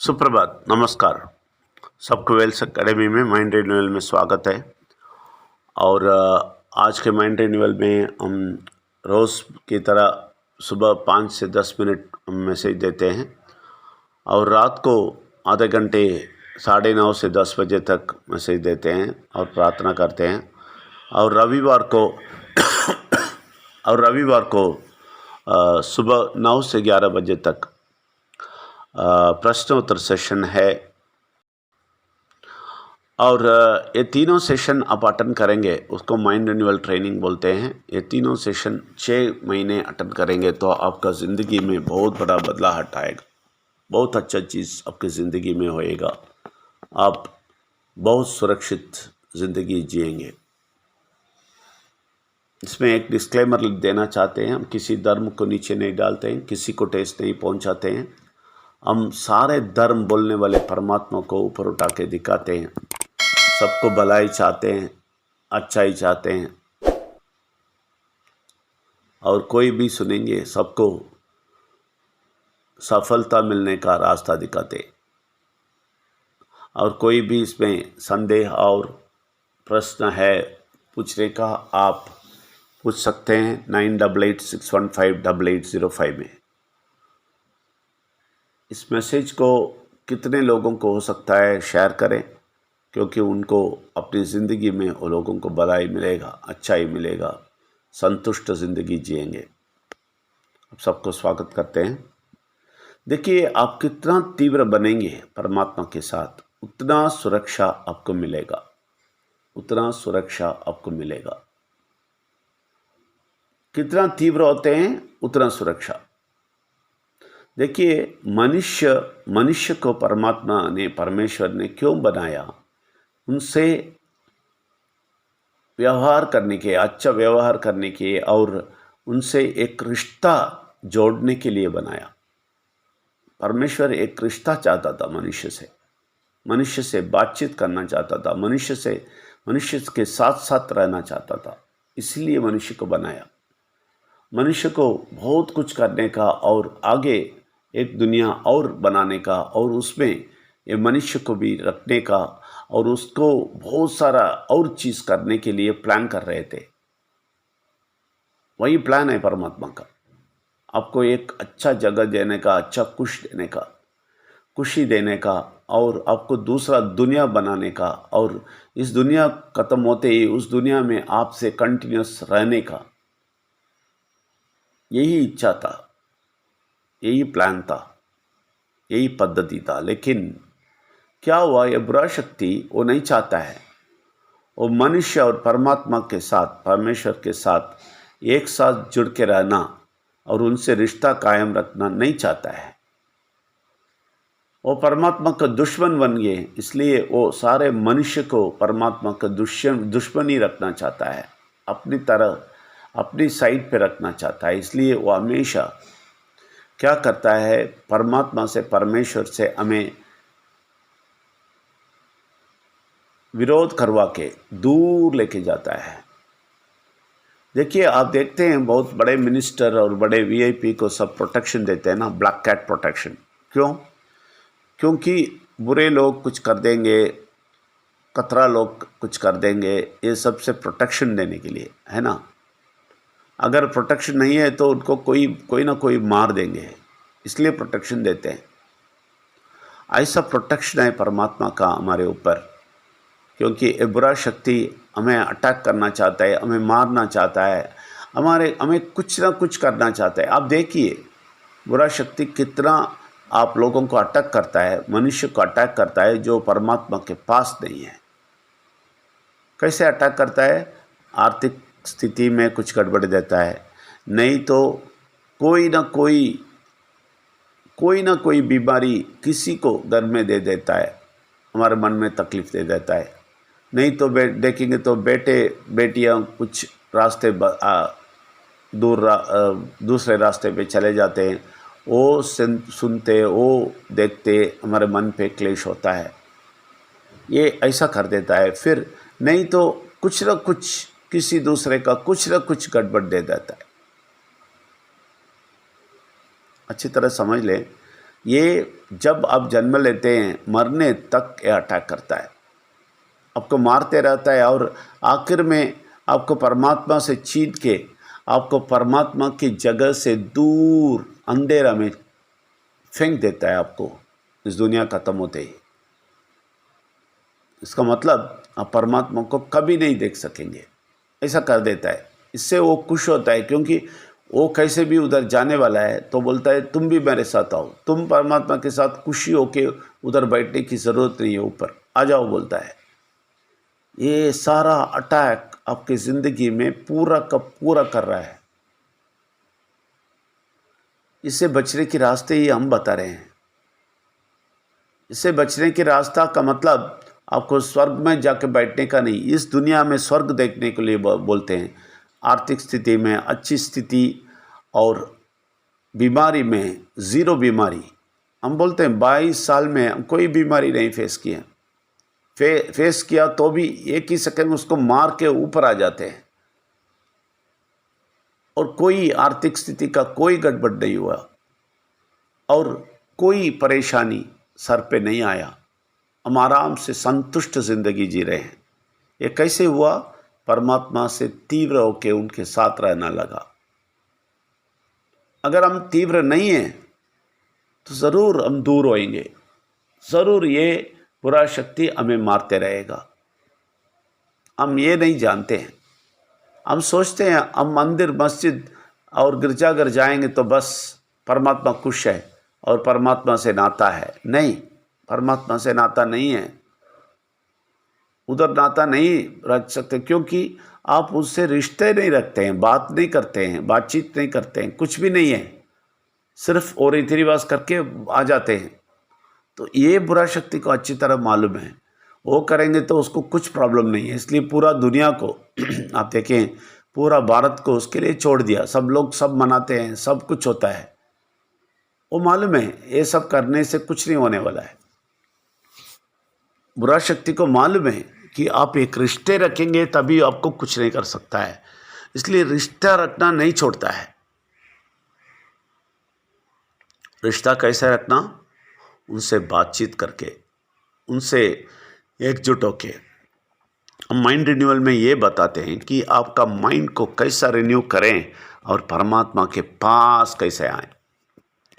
सुप्रभात, नमस्कार। सबको वेल्स अकेडमी में माइंड रिन्यूअल में स्वागत है। और आज के माइंड रिन्यूअल में हम रोज़ की तरह सुबह 5 से 10 मिनट हम मैसेज देते हैं और रात को आधे घंटे 9:30 से 10 बजे तक मैसेज देते हैं और प्रार्थना करते हैं। और रविवार को सुबह 9 से 11 बजे तक प्रश्नोत्तर सेशन है। और ये तीनों सेशन आप अटेंड करेंगे, उसको माइंड रिन्यूअल ट्रेनिंग बोलते हैं। ये तीनों सेशन 6 महीने अटेंड करेंगे तो आपका ज़िंदगी में बहुत बड़ा बदलाव आएगा, बहुत अच्छा चीज़ आपकी ज़िंदगी में होएगा। आप बहुत सुरक्षित ज़िंदगी जिएंगे। इसमें एक डिस्क्लेमर देना चाहते हैं, हम किसी धर्म को नीचे नहीं डालते हैं, किसी को ठेस नहीं पहुंचाते हैं। हम सारे धर्म बोलने वाले परमात्मा को ऊपर उठा के दिखाते हैं। सबको भलाई चाहते हैं, अच्छाई चाहते हैं और कोई भी सुनेंगे सबको सफलता मिलने का रास्ता दिखाते हैं। और कोई भी इसमें संदेह और प्रश्न है पूछने का, आप पूछ सकते हैं 9886158805 में। इस मैसेज को कितने लोगों को हो सकता है शेयर करें, क्योंकि उनको अपनी ज़िंदगी में वो लोगों को भलाई मिलेगा, अच्छाई मिलेगा, संतुष्ट ज़िंदगी जिएंगे। आप सबको स्वागत करते हैं। देखिए, आप कितना तीव्र बनेंगे परमात्मा के साथ, उतना सुरक्षा आपको मिलेगा, उतना सुरक्षा आपको मिलेगा। कितना तीव्र होते हैं उतना सुरक्षा। देखिए, मनुष्य को परमेश्वर ने क्यों बनाया? उनसे व्यवहार करने के, अच्छा व्यवहार करने के और उनसे एक रिश्ता जोड़ने के लिए बनाया। परमेश्वर एक रिश्ता चाहता था मनुष्य से बातचीत करना चाहता था, मनुष्य के साथ साथ रहना चाहता था। इसलिए मनुष्य को बनाया। मनुष्य को बहुत कुछ करने का और आगे एक दुनिया और बनाने का और उसमें ये मनुष्य को भी रखने का और उसको बहुत सारा और चीज़ करने के लिए प्लान कर रहे थे। वही प्लान है परमात्मा का, आपको एक अच्छा जगह देने का, अच्छा खुशी देने का और आपको दूसरा दुनिया बनाने का, और इस दुनिया ख़त्म होते ही उस दुनिया में आपसे कंटिन्यूस रहने का। यही इच्छा था, यही प्लान था, यही पद्धति था। लेकिन क्या हुआ, ये बुरा शक्ति वो नहीं चाहता है। वो मनुष्य और परमात्मा के साथ, परमेश्वर के साथ एक साथ जुड़ के रहना और उनसे रिश्ता कायम रखना नहीं चाहता है। वो परमात्मा का दुश्मन बन गए, इसलिए वो सारे मनुष्य को परमात्मा का दुश्मन ही रखना चाहता है, अपनी तरह अपनी साइड पे रखना चाहता है। इसलिए वो हमेशा क्या करता है, परमात्मा से, परमेश्वर से हमें विरोध करवा के दूर लेके जाता है। देखिए, आप देखते हैं बहुत बड़े मिनिस्टर और बड़े वीआईपी को सब प्रोटेक्शन देते हैं ना, ब्लैक कैट प्रोटेक्शन। क्यों? क्योंकि बुरे लोग कुछ कर देंगे, कतरा लोग कुछ कर देंगे, ये सबसे प्रोटेक्शन देने के लिए है ना। अगर प्रोटेक्शन नहीं है तो उनको कोई ना कोई मार देंगे, इसलिए प्रोटेक्शन देते हैं। ऐसा प्रोटेक्शन है परमात्मा का हमारे ऊपर, क्योंकि ये बुरा शक्ति हमें अटैक करना चाहता है, हमें मारना चाहता है, हमें कुछ ना कुछ करना चाहता है। आप देखिए, बुरा शक्ति कितना आप लोगों को अटैक करता है, मनुष्य को अटैक करता है जो परमात्मा के पास नहीं है। कैसे अटैक करता है? आर्थिक स्थिति में कुछ गड़बड़ देता है, नहीं तो कोई ना कोई बीमारी किसी को घर में दे देता है, हमारे मन में तकलीफ दे देता है। नहीं तो देखेंगे तो बेटे बेटियां कुछ रास्ते दूसरे रास्ते पे चले जाते हैं, वो सुनते, वो देखते, हमारे मन पे क्लेश होता है। ये ऐसा कर देता है। फिर नहीं तो कुछ ना कुछ किसी दूसरे का कुछ ना कुछ गड़बड़ दे देता है। अच्छी तरह समझ लें, ये जब आप जन्म लेते हैं मरने तक ये अटैक करता है, आपको मारते रहता है और आखिर में आपको परमात्मा से छीन के आपको परमात्मा की जगह से दूर अंधेरा में फेंक देता है आपको इस दुनिया खत्म होते ही। इसका मतलब आप परमात्मा को कभी नहीं देख सकेंगे, ऐसा कर देता है। इससे वो खुश होता है क्योंकि वो कैसे भी उधर जाने वाला है, तो बोलता है तुम भी मेरे साथ आओ, तुम परमात्मा के साथ खुशी होके उधर बैठने की ज़रूरत नहीं है, ऊपर आ जाओ बोलता है। ये सारा अटैक आपकी ज़िंदगी में पूरा का पूरा कर रहा है। इससे बचने के रास्ते ही हम बता रहे हैं। इससे बचने के रास्ता का मतलब आपको स्वर्ग में जाके बैठने का नहीं, इस दुनिया में स्वर्ग देखने के लिए बोलते हैं। आर्थिक स्थिति में अच्छी स्थिति और बीमारी में ज़ीरो बीमारी। हम बोलते हैं 22 साल में हम कोई बीमारी नहीं फेस किया, फेस किया तो भी एक ही सेकंड उसको मार के ऊपर आ जाते हैं। और कोई आर्थिक स्थिति का कोई गड़बड़ नहीं हुआ और कोई परेशानी सर पे नहीं आया, हम आराम से संतुष्ट ज़िंदगी जी रहे हैं। ये कैसे हुआ? परमात्मा से तीव्र होकर उनके साथ रहना लगा। अगर हम तीव्र नहीं हैं तो ज़रूर हम दूर होएंगे, ज़रूर ये बुरा शक्ति हमें मारते रहेगा। हम ये नहीं जानते हैं, हम सोचते हैं हम मंदिर मस्जिद और गिरजाघर जाएंगे तो बस परमात्मा खुश है और परमात्मा से नाता है। नहीं, परमात्मा से नाता नहीं है, उधर नाता नहीं रख सकते क्योंकि आप उससे रिश्ते नहीं रखते हैं, बात नहीं करते हैं, बातचीत नहीं करते हैं, कुछ भी नहीं है, सिर्फ और रीति रिवाज करके आ जाते हैं। तो ये बुरा शक्ति को अच्छी तरह मालूम है, वो करेंगे तो उसको कुछ प्रॉब्लम नहीं है। इसलिए पूरा दुनिया को आप देखें, पूरा भारत को उसके लिए छोड़ दिया। सब लोग सब मनाते हैं, सब कुछ होता है, वो मालूम है ये सब करने से कुछ नहीं होने वाला है। बुरा शक्ति को मालूम है कि आप एक रिश्ते रखेंगे तभी आपको कुछ नहीं कर सकता है, इसलिए रिश्ता रखना नहीं छोड़ता है। रिश्ता कैसे रखना? उनसे बातचीत करके, उनसे एकजुट होके। हम माइंड रिन्यूअल में ये बताते हैं कि आपका माइंड को कैसा रिन्यू करें और परमात्मा के पास कैसे आएं।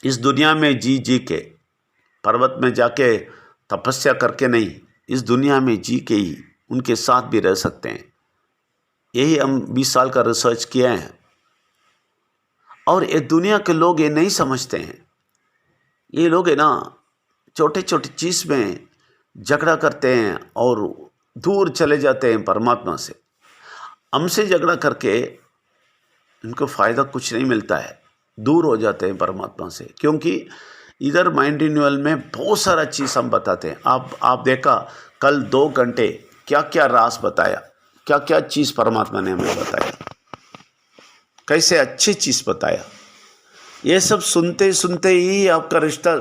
इस दुनिया में जी जी के, पर्वत में जाके तपस्या करके नहीं, इस दुनिया में जी के ही उनके साथ भी रह सकते हैं। यही हम 20 साल का रिसर्च किया है और ये दुनिया के लोग ये नहीं समझते हैं। ये लोग है ना, छोटे छोटे चीज़ में झगड़ा करते हैं और दूर चले जाते हैं परमात्मा से। हमसे झगड़ा करके इनको फ़ायदा कुछ नहीं मिलता है, दूर हो जाते हैं परमात्मा से। क्योंकि इधर माइंड रिन्यूअल में बहुत सारा चीज़ हम बताते हैं। आप देखा कल 2 घंटे क्या क्या राज बताया, क्या क्या चीज़ परमात्मा ने हमें बताया, कैसे अच्छी चीज़ बताया। ये सब सुनते सुनते ही आपका रिश्ता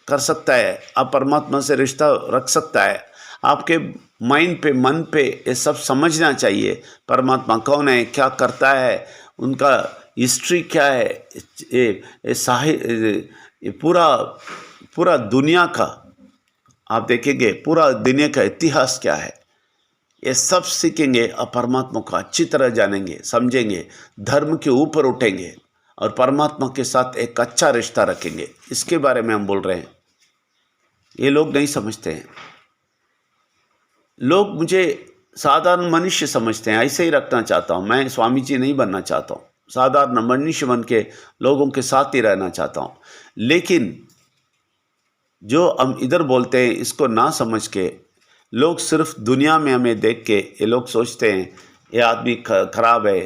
कर सकता है, आप परमात्मा से रिश्ता रख सकता है। आपके माइंड पे, मन पे ये सब समझना चाहिए, परमात्मा कौन है, क्या करता है, उनका हिस्ट्री क्या है, ये पूरा दुनिया का आप देखेंगे, पूरा दुनिया का इतिहास क्या है, ये सब सीखेंगे और परमात्मा को अच्छी तरह जानेंगे, समझेंगे, धर्म के ऊपर उठेंगे और परमात्मा के साथ एक अच्छा रिश्ता रखेंगे। इसके बारे में हम बोल रहे हैं। ये लोग नहीं समझते हैं। लोग मुझे साधारण मनुष्य समझते हैं, ऐसे ही रखना चाहता हूँ मैं, स्वामी जी नहीं बनना चाहता हूँ, साधारण मनुष्य बन के लोगों के साथ ही रहना चाहता हूँ। लेकिन जो हम इधर बोलते हैं इसको ना समझ के लोग सिर्फ दुनिया में हमें देख के ये लोग सोचते हैं ये आदमी खराब है,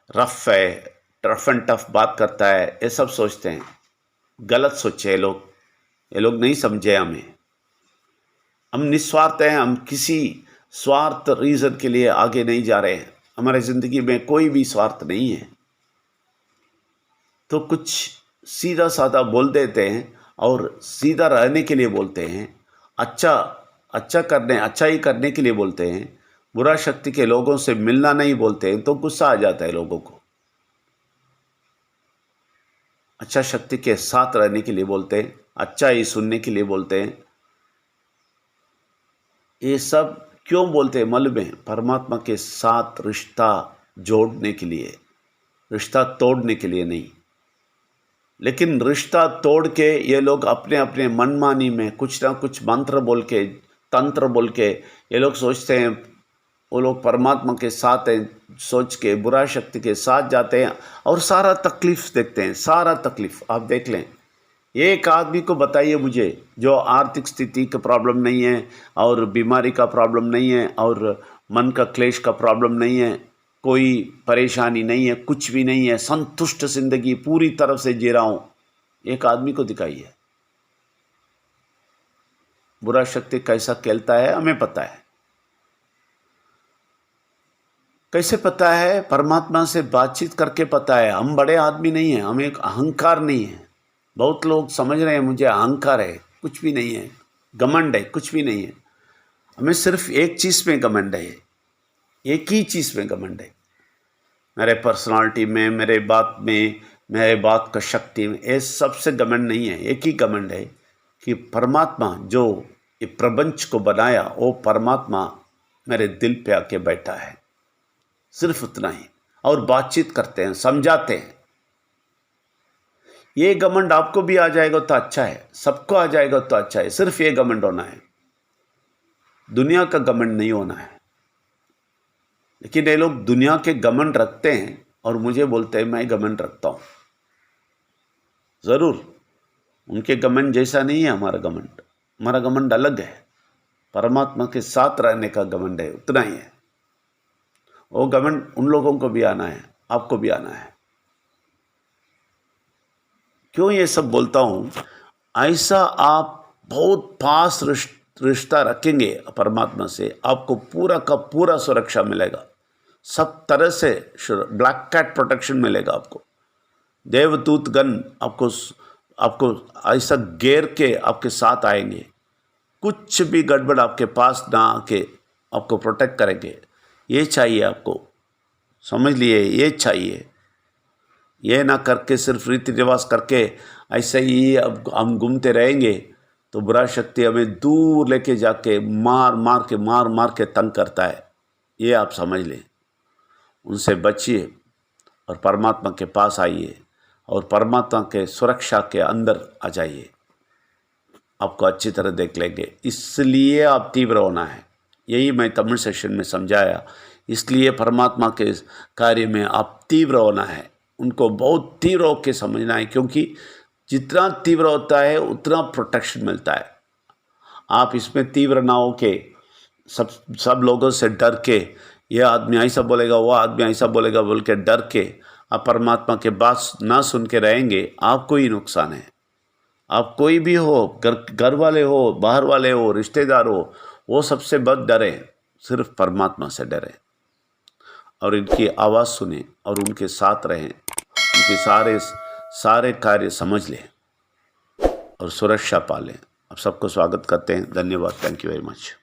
रफ है, टफ एंड टफ बात करता है, ये सब सोचते हैं। गलत सोचे ये लोग नहीं समझे हमें। हम निस्वार्थ हैं, हम किसी स्वार्थ रीज़न के लिए आगे नहीं जा रहे हैं। हमारे ज़िंदगी में कोई भी स्वार्थ नहीं है, तो कुछ सीधा साधा बोल देते हैं और सीधा रहने के लिए बोलते हैं, अच्छा ही करने के लिए बोलते हैं। बुरा शक्ति के लोगों से मिलना नहीं बोलते हैं तो गुस्सा आ जाता है लोगों को। अच्छा शक्ति के साथ रहने के लिए बोलते हैं अच्छा ही सुनने के लिए बोलते हैं। ये सब क्यों बोलते हैं मालूम है? परमात्मा के साथ रिश्ता जोड़ने के लिए, रिश्ता तोड़ने के लिए नहीं। लेकिन रिश्ता तोड़ के ये लोग अपने अपने मनमानी में कुछ ना कुछ मंत्र बोल के, तंत्र बोल के ये लोग सोचते हैं वो लोग परमात्मा के साथ हैं, सोच के बुरा शक्ति के साथ जाते हैं और सारा तकलीफ देखते हैं। सारा तकलीफ आप देख लें। एक आदमी को बताइए मुझे जो आर्थिक स्थिति का प्रॉब्लम नहीं है और बीमारी का प्रॉब्लम नहीं है और मन का क्लेश का प्रॉब्लम नहीं है, कोई परेशानी नहीं है, कुछ भी नहीं है, संतुष्ट जिंदगी पूरी तरह से जी रहा हूँ, एक आदमी को दिखाइए। बुरा शक्ति कैसा खेलता है हमें पता है। कैसे पता है? परमात्मा से बातचीत करके पता है। हम बड़े आदमी नहीं हैं, हमें एक अहंकार नहीं है। बहुत लोग समझ रहे हैं मुझे अहंकार है, कुछ भी नहीं है। घमंड है, कुछ भी नहीं है। हमें सिर्फ एक चीज़ में घमंड है, एक ही चीज़ में घमंड है, मेरे पर्सनालिटी में, मेरे बात में, मेरे बात का शक्ति में। ये सबसे घमंड नहीं है, एक ही घमंड है कि परमात्मा जो ये प्रपंच को बनाया वो परमात्मा मेरे दिल पे आके बैठा है, सिर्फ उतना ही। और बातचीत करते हैं, समझाते हैं। ये घमंड आपको भी आ जाएगा तो अच्छा है, सबको आ जाएगा तो अच्छा है। सिर्फ ये घमंड होना है, दुनिया का घमंड नहीं होना है। लेकिन ये लोग दुनिया के घमंड रखते हैं और मुझे बोलते हैं मैं घमंड रखता हूँ। ज़रूर उनके घमंड जैसा नहीं है हमारा घमंड। हमारा घमंड अलग है, परमात्मा के साथ रहने का घमंड है, उतना ही है। वो घमंड उन लोगों को भी आना है, आपको भी आना है। क्यों ये सब बोलता हूँ? ऐसा आप बहुत पास रिश्ता रखेंगे परमात्मा से, आपको पूरा का पूरा सुरक्षा मिलेगा, सब तरह से ब्लैक कैट प्रोटेक्शन मिलेगा आपको। देवदूत गण आपको ऐसा घेर के आपके साथ आएंगे, कुछ भी गड़बड़ आपके पास ना आके आपको प्रोटेक्ट करेंगे। ये चाहिए आपको, समझ लिए, ये चाहिए। ये ना करके सिर्फ रीति रिवाज करके ऐसे ही अब हम घूमते रहेंगे तो बुरा शक्ति हमें दूर लेके जाके मार मार के तंग करता है। ये आप समझ लें। उनसे बचिए और परमात्मा के पास आइए और परमात्मा के सुरक्षा के अंदर आ जाइए, आपको अच्छी तरह देख लेंगे। इसलिए आप तीव्र होना है, यही मैं तमिल सेशन में समझाया। इसलिए परमात्मा के कार्य में आप तीव्र होना है, उनको बहुत तीव्र होकर समझना है, क्योंकि जितना तीव्र होता है उतना प्रोटेक्शन मिलता है। आप इसमें तीव्र ना हो के सब लोगों से डर के, यह आदमी ऐसा बोलेगा, वो आदमी ऐसा बोलेगा बोल के डर के आप परमात्मा के बात ना सुन के रहेंगे, आपको ही नुकसान है। आप कोई भी हो, घर वाले हो, बाहर वाले हो, रिश्तेदार हो, वो सबसे बद डरे, सिर्फ परमात्मा से डरे और इनकी आवाज़ सुने और उनके साथ रहें, उनके सारे कार्य समझ लें और सुरक्षा पालें। आप सबको स्वागत करते हैं। धन्यवाद। Thank you very much.